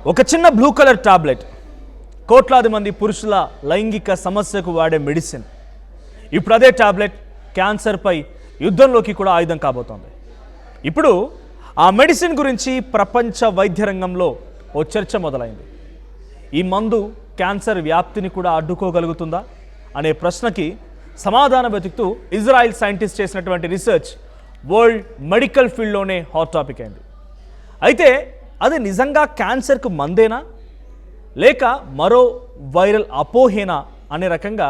ఒక చిన్న blue colour tablet కోట్లాది మంది పురుషుల లైంగిక సమస్యకు వాడే మెడిసిన్. ఇప్పుడు అదే టాబ్లెట్ క్యాన్సర్పై యుద్ధంలోకి కూడా ఆయుధం కాబోతోంది. ఇప్పుడు ఆ మెడిసిన్ గురించి ప్రపంచ వైద్య రంగంలో ఓ చర్చ మొదలైంది. ఈ మందు క్యాన్సర్ వ్యాప్తిని కూడా అడ్డుకోగలుగుతుందా అనే ప్రశ్నకి సమాధానం వెతుకుతూ ఇజ్రాయిల్ సైంటిస్ట్ చేసినటువంటి రీసెర్చ్ వరల్డ్ మెడికల్ ఫీల్డ్లోనే హాట్ టాపిక్ అయింది. అయితే అది నిజంగా క్యాన్సర్కు మందేనా లేక మరో వైరల్ అపోహేనా అనే రకంగా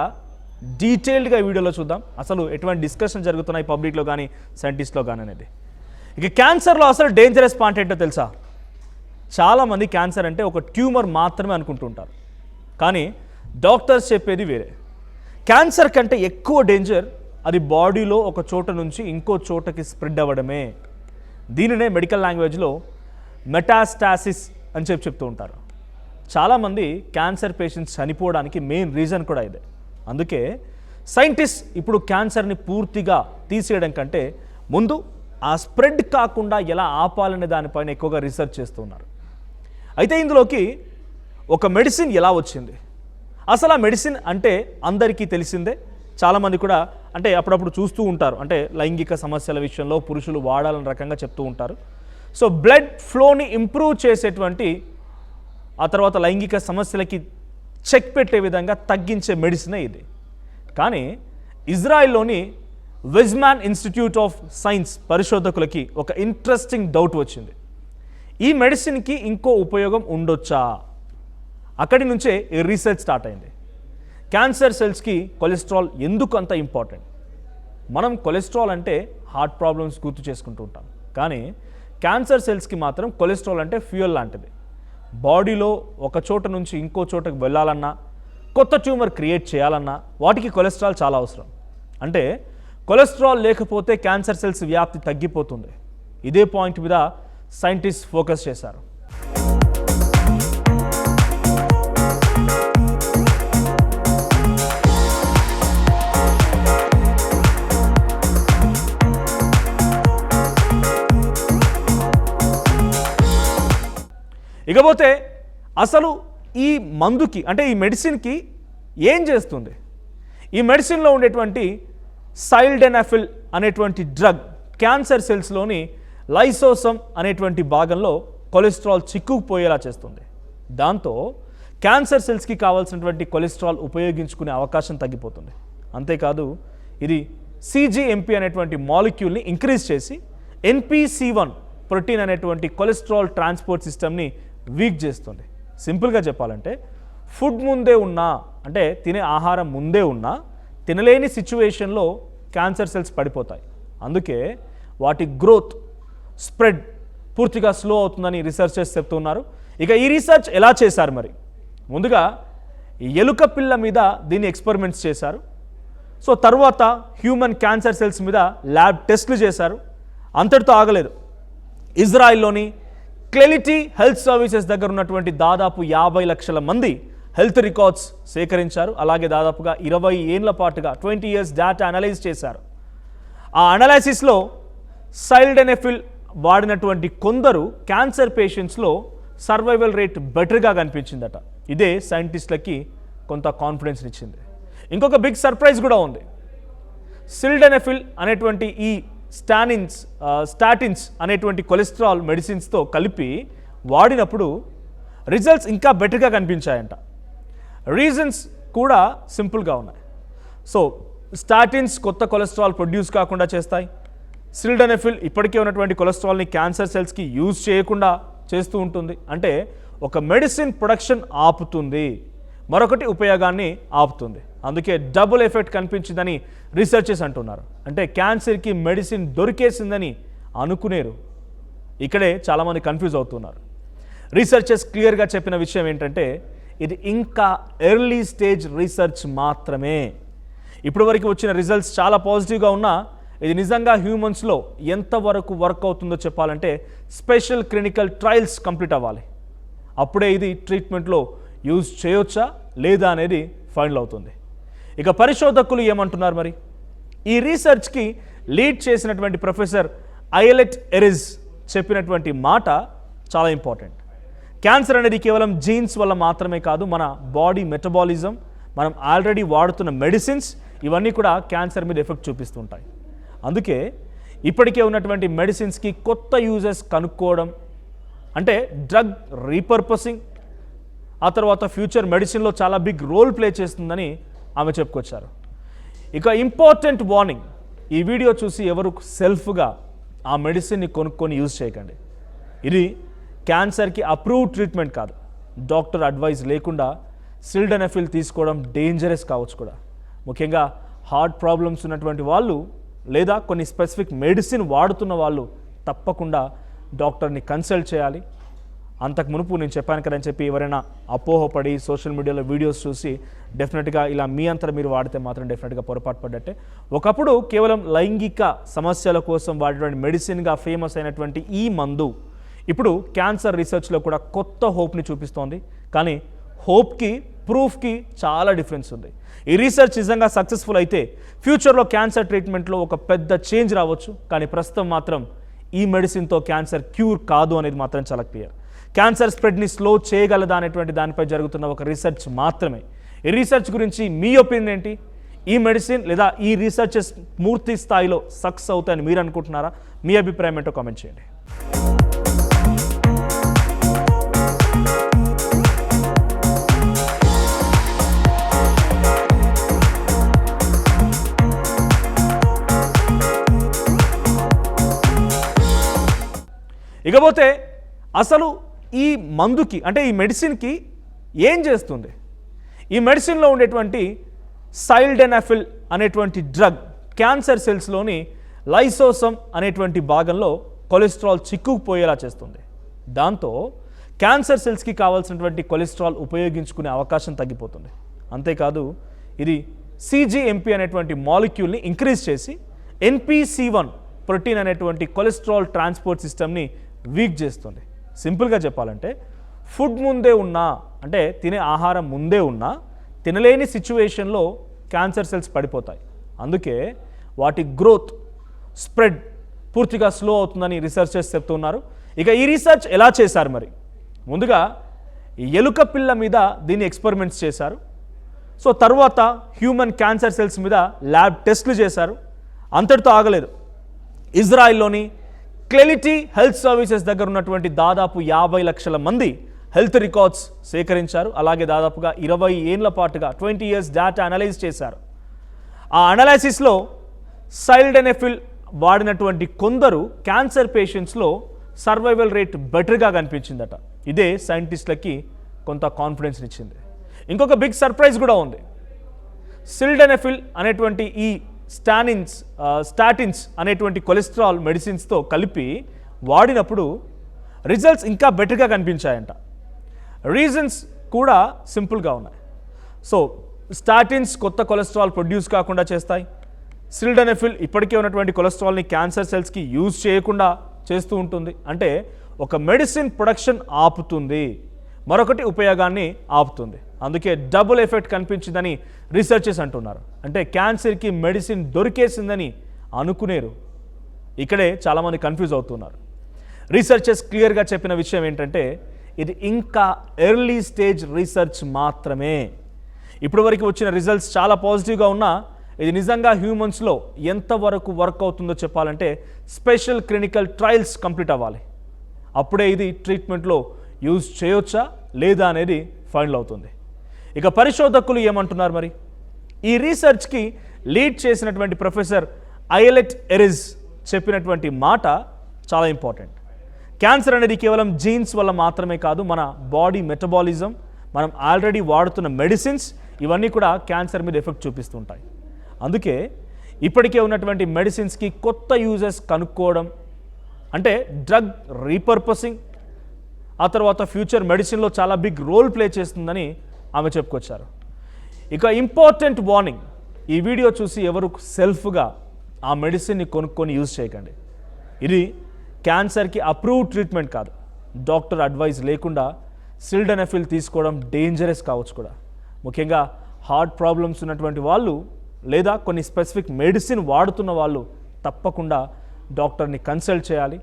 డీటెయిల్డ్గా ఈ వీడియోలో చూద్దాం. అసలు ఎటువంటి డిస్కషన్ జరుగుతున్నాయి పబ్లిక్లో కానీ సైంటిస్ట్లో కానీ అనేది. ఇక క్యాన్సర్లో అసలు డేంజరస్ పాయింట్ ఏంటో తెలుసా? చాలామంది క్యాన్సర్ అంటే ఒక ట్యూమర్ మాత్రమే అనుకుంటుంటారు, కానీ డాక్టర్స్ చెప్పేది వేరే. క్యాన్సర్ కంటే ఎక్కువ డేంజర్ అది బాడీలో ఒక చోట నుంచి ఇంకో చోటకి స్ప్రెడ్ అవ్వడమే. దీనినే మెడికల్ లాంగ్వేజ్లో మెటాస్టాసిస్ అని చెప్తూ ఉంటారు. చాలామంది క్యాన్సర్ పేషెంట్స్ చనిపోవడానికి మెయిన్ రీజన్ కూడా ఇదే. అందుకే సైంటిస్ట్ ఇప్పుడు క్యాన్సర్ని పూర్తిగా తీసేయడం కంటే ముందు ఆ స్ప్రెడ్ కాకుండా ఎలా ఆపాలనే దానిపైన ఎక్కువగా రీసెర్చ్ చేస్తున్నారు. అయితే ఇందులోకి ఒక మెడిసిన్ ఎలా వచ్చింది? అసలు ఆ మెడిసిన్ అంటే అందరికీ తెలిసిందే. చాలామంది కూడా అంటే అప్పుడప్పుడు చూస్తూ ఉంటారు, అంటే లైంగిక సమస్యల విషయంలో పురుషులు వాడాలని రకంగా చెప్తూ ఉంటారు. సో బ్లడ్ ఫ్లోని ఇంప్రూవ్ చేసేటువంటి, ఆ తర్వాత లైంగిక సమస్యలకి చెక్ పెట్టే విధంగా తగ్గించే మెడిసినే ఇది. కానీ ఇజ్రాయిల్లోని వెజ్మాన్ ఇన్స్టిట్యూట్ ఆఫ్ సైన్స్ పరిశోధకులకి ఒక ఇంట్రెస్టింగ్ డౌట్ వచ్చింది. ఈ మెడిసిన్కి ఇంకో ఉపయోగం ఉండొచ్చా? అక్కడి నుంచే ఈ రీసెర్చ్ స్టార్ట్ అయింది. క్యాన్సర్ సెల్స్కి కొలెస్ట్రాల్ ఎందుకు అంత ఇంపార్టెంట్? మనం కొలెస్ట్రాల్ అంటే హార్ట్ ప్రాబ్లమ్స్ గుర్తు చేసుకుంటూ ఉంటాం, కానీ క్యాన్సర్ సెల్స్కి మాత్రం కొలెస్ట్రాల్ అంటే ఫ్యూయల్ లాంటిది. బాడీలో ఒక చోట నుంచి ఇంకో చోటకు వెళ్ళాలన్నా, కొత్త ట్యూమర్ క్రియేట్ చేయాలన్నా వాటికి కొలెస్ట్రాల్ చాలా అవసరం. అంటే కొలెస్ట్రాల్ లేకపోతే క్యాన్సర్ సెల్స్ వ్యాప్తి తగ్గిపోతుంది. ఇదే పాయింట్ మీద సైంటిస్ట్ ఫోకస్ చేశారు. ఇకపోతే అసలు ఈ మందుకి అంటే ఈ మెడిసిన్కి ఏం చేస్తుంది? ఈ మెడిసిన్లో ఉండేటువంటి సైల్డెనఫిల్ అనేటువంటి డ్రగ్ క్యాన్సర్ సెల్స్లోని లైసోసోమ్ అనేటువంటి భాగంలో కొలెస్ట్రాల్ చిక్కుకుపోయేలా చేస్తుంది. దాంతో క్యాన్సర్ సెల్స్కి కావాల్సినటువంటి కొలెస్ట్రాల్ ఉపయోగించుకునే అవకాశం తగ్గిపోతుంది. అంతేకాదు ఇది సిజిఎంపి అనేటువంటి మాలిక్యూల్ని ఇంక్రీజ్ చేసి NPC1 ప్రోటీన్ అనేటువంటి కొలెస్ట్రాల్ ట్రాన్స్పోర్ట్ సిస్టమ్ని వీక్ చేస్తుంది. సింపుల్గా చెప్పాలంటే ఫుడ్ ముందే ఉన్నా, అంటే తినే ఆహారం ముందే ఉన్నా తినలేని సిచ్యువేషన్లో క్యాన్సర్ సెల్స్ పడిపోతాయి. అందుకే వాటి గ్రోత్ స్ప్రెడ్ పూర్తిగా స్లో అవుతుందని రీసెర్చర్స్ చెప్తున్నారు. ఇక ఈ రీసెర్చ్ ఎలా చేశారు మరి? ముందుగా ఎలుక పిల్ల మీద దీన్ని ఎక్స్పెరిమెంట్స్ చేశారు. సో తర్వాత హ్యూమన్ క్యాన్సర్ సెల్స్ మీద ల్యాబ్ టెస్ట్లు చేశారు. అంతటితో ఆగలేదు. ఇజ్రాయిల్లోని క్లెలిటీ హెల్త్ సర్వీసెస్ దగ్గర ఉన్నటువంటి దాదాపు 50 లక్షల మంది హెల్త్ రికార్డ్స్ సేకరించారు. అలాగే దాదాపుగా 20 ఏళ్ల పాటుగా 20 ఇయర్స్ డేటా అనలైజ్ చేశారు. ఆ అనాలైసిస్లో సైల్డెనఫిల్ వాడినటువంటి కొందరు క్యాన్సర్ పేషెంట్స్లో సర్వైవల్ రేట్ బెటర్గా కనిపించిందట. ఇదే సైంటిస్టులకి కొంత కాన్ఫిడెన్స్ ఇచ్చింది. ఇంకొక బిగ్ సర్ప్రైజ్ కూడా ఉంది. సిల్డెనఫిల్ అనేటువంటి ఈ స్టాటిన్స్ అనేటువంటి కొలెస్ట్రాల్ మెడిసిన్స్తో కలిపి వాడినప్పుడు రిజల్ట్స్ ఇంకా బెటర్గా కనిపించాయంట. రీజన్స్ కూడా సింపుల్గా ఉన్నాయి. సో స్టాటిన్స్ కొత్త కొలెస్ట్రాల్ ప్రొడ్యూస్ కాకుండా చేస్తాయి. సిల్డెనఫిల్ ఇప్పటికే ఉన్నటువంటి కొలెస్ట్రాల్ని క్యాన్సర్ సెల్స్కి యూజ్ చేయకుండా చేస్తూ ఉంటుంది. అంటే ఒక మెడిసిన్ ప్రొడక్షన్ ఆపుతుంది, మరొకటి ఉపయోగాన్ని ఆపుతుంది. అందుకే డబుల్ ఎఫెక్ట్ కనిపించిందని రీసెర్చర్స్ అంటున్నారు. అంటే క్యాన్సర్కి మెడిసిన్ దొరికేసిందని అనుకునేరు. ఇక్కడే చాలామంది కన్ఫ్యూజ్ అవుతున్నారు. రీసెర్చర్స్ క్లియర్గా చెప్పిన విషయం ఏంటంటే ఇది ఇంకా ఎర్లీ స్టేజ్ రీసెర్చ్ మాత్రమే. ఇప్పటి వరకు వచ్చిన రిజల్ట్స్ చాలా పాజిటివ్గా ఉన్నా ఇది నిజంగా హ్యూమన్స్లో ఎంతవరకు వర్క్ అవుతుందో చెప్పాలంటే స్పెషల్ క్లినికల్ ట్రయల్స్ కంప్లీట్ అవ్వాలి. అప్పుడే ఇది ట్రీట్మెంట్లో యూజ్ చేయొచ్చా లేదా అనేది ఫైనల్ అవుతుంది. ఇక పరిశోధకులు ఏమంటున్నారు మరి? ఈ రీసెర్చ్కి లీడ్ చేసినటువంటి ప్రొఫెసర్ అయలెట్ ఎరిజ్ చెప్పినటువంటి మాట చాలా ఇంపార్టెంట్. క్యాన్సర్ అనేది కేవలం జీన్స్ వల్ల మాత్రమే కాదు, మన బాడీ మెటబాలిజం, మనం ఆల్రెడీ వాడుతున్న మెడిసిన్స్ ఇవన్నీ కూడా క్యాన్సర్ మీద ఎఫెక్ట్ చూపిస్తుంటాయి. అందుకే ఇప్పటికే ఉన్నటువంటి మెడిసిన్స్కి కొత్త యూజెస్ కనుక్కోవడం, అంటే డ్రగ్ రీపర్పసింగ్, ఆ తర్వాత ఫ్యూచర్ మెడిసిన్లో చాలా బిగ్ రోల్ ప్లే చేస్తుందని ఆమె చెప్పుకొచ్చారు. ఇక ఇంపార్టెంట్ వార్నింగ్, ఈ వీడియో చూసి ఎవరు సెల్ఫ్గా ఆ మెడిసిన్ని కొనుక్కొని యూజ్ చేయకండి. ఇది క్యాన్సర్కి అప్రూవ్డ్ ట్రీట్మెంట్ కాదు. డాక్టర్ అడ్వైస్ లేకుండా సిల్డెనఫిల్ తీసుకోవడం డేంజరస్ కావచ్చు కూడా. ముఖ్యంగా హార్ట్ ప్రాబ్లమ్స్ ఉన్నటువంటి వాళ్ళు లేదా కొన్ని స్పెసిఫిక్ మెడిసిన్ వాడుతున్న వాళ్ళు తప్పకుండా డాక్టర్ని కన్సల్ట్ చేయాలి. అంతకు మునుపు నేను చెప్పాను కదని చెప్పి ఎవరైనా అపోహపడి సోషల్ మీడియాలో వీడియోస్ చూసి డెఫినెట్గా ఇలా మీ అంతా మీరు వాడితే మాత్రం డెఫినెట్గా పొరపాటు పడ్డట్టే. ఒకప్పుడు కేవలం లైంగిక సమస్యల కోసం వాడేటువంటి మెడిసిన్గా ఫేమస్ అయినటువంటి ఈ మందు ఇప్పుడు క్యాన్సర్ రీసెర్చ్లో కూడా కొత్త హోప్ని చూపిస్తోంది. కానీ హోప్కి ప్రూఫ్కి చాలా డిఫరెన్స్ ఉంది. ఈ రీసెర్చ్ నిజంగా సక్సెస్ఫుల్ అయితే ఫ్యూచర్లో క్యాన్సర్ ట్రీట్మెంట్లో ఒక పెద్ద చేంజ్ రావచ్చు. కానీ ప్రస్తుతం మాత్రం ఈ మెడిసిన్తో క్యాన్సర్ క్యూర్ కాదు అనేది మాత్రం చాలా క్లియర్. క్యాన్సర్ స్ప్రెడ్ని స్లో చేయగలదా అనేటువంటి దానిపై జరుగుతున్న ఒక రీసెర్చ్ మాత్రమే. ఈ రీసెర్చ్ గురించి మీ ఒపీనియన్ ఏంటి? ఈ మెడిసిన్ లేదా ఈ రీసెర్చెస్ పూర్తి స్థాయిలో సక్సెస్ అవుతాయని మీరు అనుకుంటున్నారా? మీ అభిప్రాయం ఏంటో కామెంట్ చేయండి. ఇకపోతే అసలు ఈ మందుకి అంటే ఈ మెడిసిన్కి ఏం చేస్తుంది? ఈ మెడిసిన్లో ఉండేటువంటి సిల్డెనఫిల్ అనేటువంటి డ్రగ్ క్యాన్సర్ సెల్స్లోని లైసోసోమ్ అనేటువంటి భాగంలో కొలెస్ట్రాల్ చిక్కుకుపోయేలా చేస్తుంది. దాంతో క్యాన్సర్ సెల్స్కి కావాల్సినటువంటి కొలెస్ట్రాల్ ఉపయోగించుకునే అవకాశం తగ్గిపోతుంది. అంతేకాదు ఇది సిజిఎంపి అనేటువంటి మాలిక్యూల్ని ఇంక్రీజ్ చేసి NPC1 ప్రోటీన్ అనేటువంటి కొలెస్ట్రాల్ ట్రాన్స్పోర్ట్ సిస్టమ్ని వీక్ చేస్తుంది. సింపుల్గా చెప్పాలంటే ఫుడ్ ముందే ఉన్నా అంటే తినే ఆహారం ముందే ఉన్నా తినలేని సిచ్యువేషన్లో క్యాన్సర్ సెల్స్ పడిపోతాయి. అందుకే వాటి గ్రోత్ స్ప్రెడ్ పూర్తిగా స్లో అవుతుందని రీసెర్చర్స్ చెప్తున్నారు. ఇక ఈ రీసెర్చ్ ఎలా చేశారు మరి? ముందుగా ఎలుక పిల్ల మీద దీన్ని ఎక్స్పెరిమెంట్స్ చేశారు. సో తర్వాత హ్యూమన్ క్యాన్సర్ సెల్స్ మీద ల్యాబ్ టెస్టులు చేశారు. అంతటితో ఆగలేదు. ఇజ్రాయిల్లోని క్లెలిటీ హెల్త్ సర్వీసెస్ దగ్గర ఉన్నటువంటి దాదాపు 50 లక్షల మంది హెల్త్ రికార్డ్స్ సేకరించారు. అలాగే దాదాపుగా 20 ఏళ్ల పాటుగా 20 years డేటా అనలైజ్ చేశారు. ఆ అనాలైసిస్లో సిల్డెనఫిల్ వాడినటువంటి కొందరు క్యాన్సర్ పేషెంట్స్లో సర్వైవల్ రేట్ బెటర్గా కనిపించిందట. ఇదే సైంటిస్టులకి కొంత కాన్ఫిడెన్స్ని ఇచ్చింది. ఇంకొక బిగ్ సర్ప్రైజ్ కూడా ఉంది. సిల్డెనఫిల్ అనేటువంటి ఈ స్టాటిన్స్ అనేటువంటి కొలెస్ట్రాల్ మెడిసిన్స్తో కలిపి వాడినప్పుడు రిజల్ట్స్ ఇంకా బెటర్గా కనిపించాయంట. రీజన్స్ కూడా సింపుల్గా ఉన్నాయి. సో స్టాటిన్స్ కొత్త కొలెస్ట్రాల్ ప్రొడ్యూస్ కాకుండా చేస్తాయి. సిల్డెనఫిల్ ఇప్పటికే ఉన్నటువంటి కొలెస్ట్రాల్ని క్యాన్సర్ సెల్స్కి యూజ్ చేయకుండా చేస్తూ ఉంటుంది. అంటే ఒక మెడిసిన్ ప్రొడక్షన్ ఆపుతుంది, మరొకటి ఉపయోగాన్ని ఆపుతుంది. అందుకే డబుల్ ఎఫెక్ట్ కనిపించిందని రీసెర్చర్స్ అంటున్నారు. అంటే క్యాన్సర్కి మెడిసిన్ దొరికేసిందని అనుకునేరు. ఇక్కడే చాలామంది కన్ఫ్యూజ్ అవుతున్నారు. రీసెర్చర్స్ క్లియర్గా చెప్పిన విషయం ఏంటంటే ఇది ఇంకా ఎర్లీ స్టేజ్ రీసెర్చ్ మాత్రమే. ఇప్పటి వరకు వచ్చిన రిజల్ట్స్ చాలా పాజిటివ్గా ఉన్నా ఇది నిజంగా హ్యూమన్స్లో ఎంతవరకు వర్క్ అవుతుందో చెప్పాలంటే స్పెషల్ క్లినికల్ ట్రయల్స్ కంప్లీట్ అవ్వాలి. అప్పుడే ఇది ట్రీట్మెంట్లో యూజ్ చేయొచ్చా లేదా అనేది ఫైనల్ అవుతుంది. ఇక పరిశోధకులు ఏమంటున్నారు మరి? ఈ రీసెర్చ్కి లీడ్ చేసినటువంటి ప్రొఫెసర్ అయలెట్ ఎరిజ్ చెప్పినటువంటి మాట చాలా ఇంపార్టెంట్. క్యాన్సర్ అనేది కేవలం జీన్స్ వల్ల మాత్రమే కాదు, మన బాడీ మెటబాలిజం, మనం ఆల్రెడీ వాడుతున్న మెడిసిన్స్ ఇవన్నీ కూడా క్యాన్సర్ మీద ఎఫెక్ట్ చూపిస్తుంటాయి. అందుకే ఇప్పటికే ఉన్నటువంటి మెడిసిన్స్కి కొత్త యూజెస్ కనుక్కోవడం, అంటే డ్రగ్ రీపర్పసింగ్, ఆ తర్వాత ఫ్యూచర్ మెడిసిన్లో చాలా బిగ్ రోల్ ప్లే చేస్తుందని ఆమె చెప్పుకొచ్చారు. ఇక ఇంపార్టెంట్ వార్నింగ్, ఈ వీడియో చూసి ఎవరు సెల్ఫ్గా ఆ మెడిసిన్ని కొనుక్కొని యూజ్ చేయకండి. ఇది క్యాన్సర్కి అప్రూవ్డ్ ట్రీట్మెంట్ కాదు. డాక్టర్ అడ్వైస్ లేకుండా సిల్డెనఫిల్ తీసుకోవడం డేంజరస్ కావచ్చు కూడా. ముఖ్యంగా హార్ట్ ప్రాబ్లమ్స్ ఉన్నటువంటి వాళ్ళు లేదా కొన్ని స్పెసిఫిక్ మెడిసిన్ వాడుతున్న వాళ్ళు తప్పకుండా డాక్టర్ని కన్సల్ట్ చేయాలి.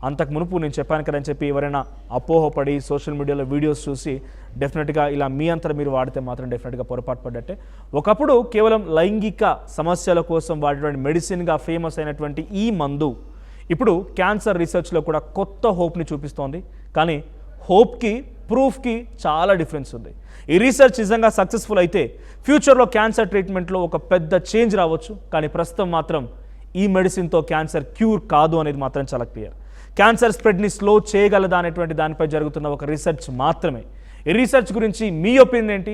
అంతకు మునుపు నేను చెప్పాను కదని చెప్పి ఎవరైనా అపోహపడి సోషల్ మీడియాలో వీడియోస్ చూసి డెఫినెట్గా ఇలా మీ అంతా మీరు వాడితే మాత్రం డెఫినెట్గా పొరపాటు పడ్డట్టే. ఒకప్పుడు కేవలం లైంగిక సమస్యల కోసం వాడేటువంటి మెడిసిన్గా ఫేమస్ అయినటువంటి ఈ మందు ఇప్పుడు క్యాన్సర్ రీసెర్చ్లో కూడా కొత్త హోప్ని చూపిస్తోంది. కానీ హోప్కి ప్రూఫ్కి చాలా డిఫరెన్స్ ఉంది. ఈ రీసెర్చ్ నిజంగా సక్సెస్ఫుల్ అయితే ఫ్యూచర్లో క్యాన్సర్ ట్రీట్మెంట్లో ఒక పెద్ద చేంజ్ రావచ్చు. కానీ ప్రస్తుతం మాత్రం ఈ మెడిసిన్తో క్యాన్సర్ క్యూర్ కాదు అనేది మాత్రం చాలా క్లియర్. క్యాన్సర్ స్ప్రెడ్ని స్లో చేయగలదా అనేటువంటి దానిపై జరుగుతున్న ఒక రీసెర్చ్ మాత్రమే. ఈ రీసెర్చ్ గురించి మీ ఒపీనియన్ ఏంటి?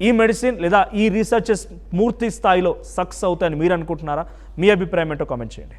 ఈ మెడిసిన్ లేదా ఈ రీసెర్చెస్ పూర్తి స్థాయిలో సక్సెస్ అవుతాయని మీరు అనుకుంటున్నారా? మీ అభిప్రాయం ఏంటో కామెంట్ చేయండి.